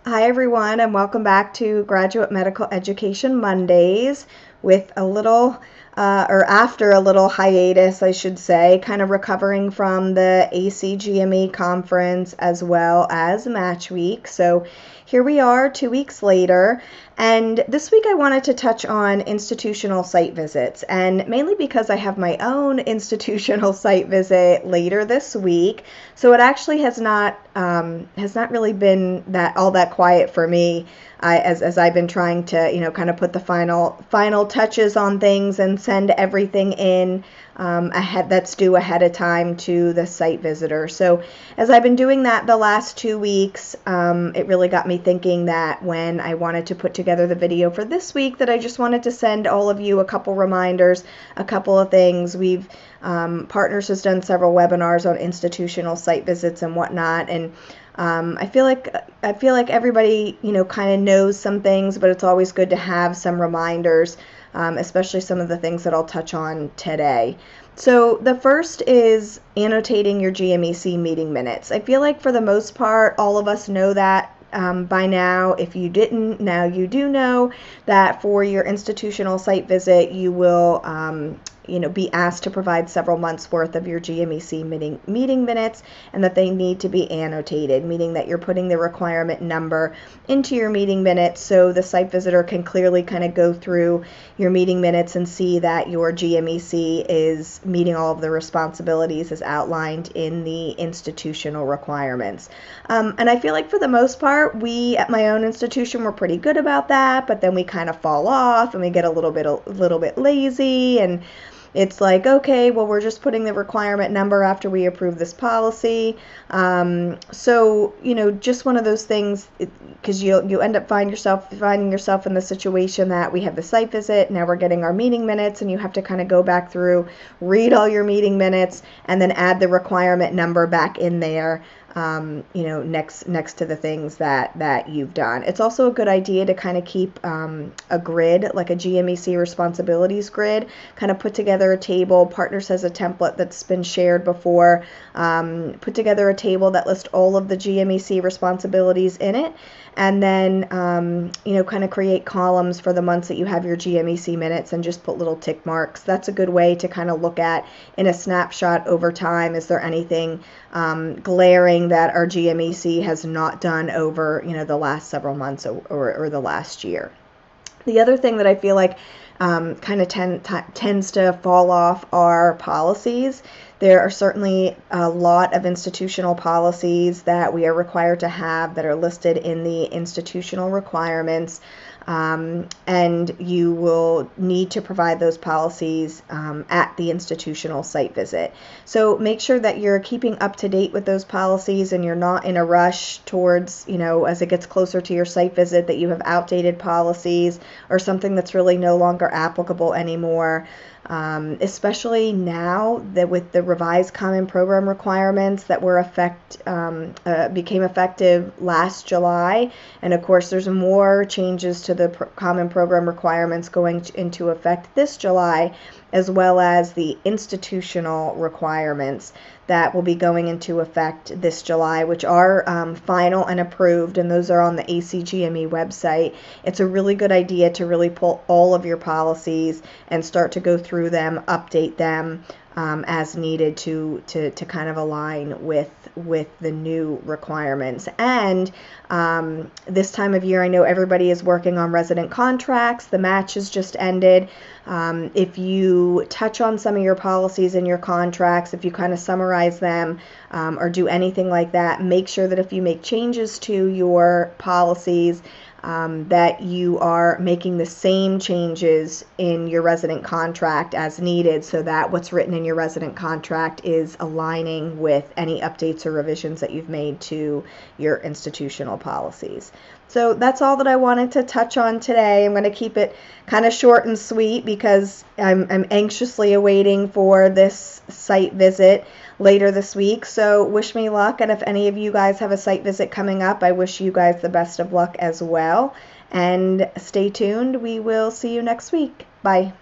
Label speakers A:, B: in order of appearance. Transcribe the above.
A: Hi, everyone, and welcome back to Graduate Medical Education Mondays with a little, or after a little hiatus, I should say, kind of recovering from the ACGME conference as well as Match Week. So here we are 2 weeks later. And this week I wanted to touch on institutional site visits, and mainly because I have my own institutional site visit later this week. So it actually has not really been that all that quiet for me, as I've been trying to kind of put the final touches on things and send everything in ahead that's due ahead of time to the site visitor. So as I've been doing that the last 2 weeks, it really got me thinking that when I wanted to put together the video for this week, that I just wanted to send all of you a couple reminders, a couple of things. We've Partners has done several webinars on institutional site visits and whatnot, and I feel like everybody kind of knows some things, but it's always good to have some reminders, especially some of the things that I'll touch on today. So the first is annotating your GMEC meeting minutes. I feel like for the most part, all of us know that by now. If you didn't, now you do know that for your institutional site visit, you will be asked to provide several months worth of your GMEC meeting minutes, and that they need to be annotated, meaning that you're putting the requirement number into your meeting minutes so the site visitor can clearly kind of go through your meeting minutes and see that your GMEC is meeting all of the responsibilities as outlined in the institutional requirements. And I feel like for the most part, we at my own institution were pretty good about that, but then we kind of fall off and we get a little bit lazy, and it's like, okay, well, we're just putting the requirement number after we approve this policy. So, just one of those things, because you end up finding yourself in the situation that we have the site visit, now we're getting our meeting minutes, and you have to kind of go back through, read all your meeting minutes, and then add the requirement number back in there. Next to the things that you've done. It's also a good idea to kind of keep a grid, like a GMEC responsibilities grid, kind of put together a table. Partners has a template that's been shared before. Put together a table that lists all of the GMEC responsibilities in it, and then kind of create columns for the months that you have your GMEC minutes and just put little tick marks. That's a good way to kind of look at in a snapshot over time, is there anything glaring that our GMEC has not done over the last several months or the last year. The other thing that I feel like kind of tends to fall off are policies. There are certainly a lot of institutional policies that we are required to have that are listed in the institutional requirements, and you will need to provide those policies at the institutional site visit. So make sure that you're keeping up to date with those policies, and you're not in a rush towards, as it gets closer to your site visit, that you have outdated policies or something that's really no longer applicable anymore. Especially now that with the revised Common Program requirements that became effective last July, and of course there's more changes to the Common Program requirements going into effect this July, as well as the institutional requirements that will be going into effect this July, which are final and approved, and those are on the ACGME website. It's a really good idea to really pull all of your policies and start to go through them, update them as needed to kind of align with the new requirements. And this time of year, I know everybody is working on resident contracts. The match has just ended. If you touch on some of your policies in your contracts, if you kind of summarize them or do anything like that, make sure that if you make changes to your policies, that you are making the same changes in your resident contract as needed, so that what's written in your resident contract is aligning with any updates or revisions that you've made to your institutional policies. So that's all that I wanted to touch on today. I'm going to keep it kind of short and sweet because I'm anxiously awaiting for this site visit later this week. So wish me luck, and if any of you guys have a site visit coming up, I wish you guys the best of luck as well. And stay tuned. We will see you next week. Bye.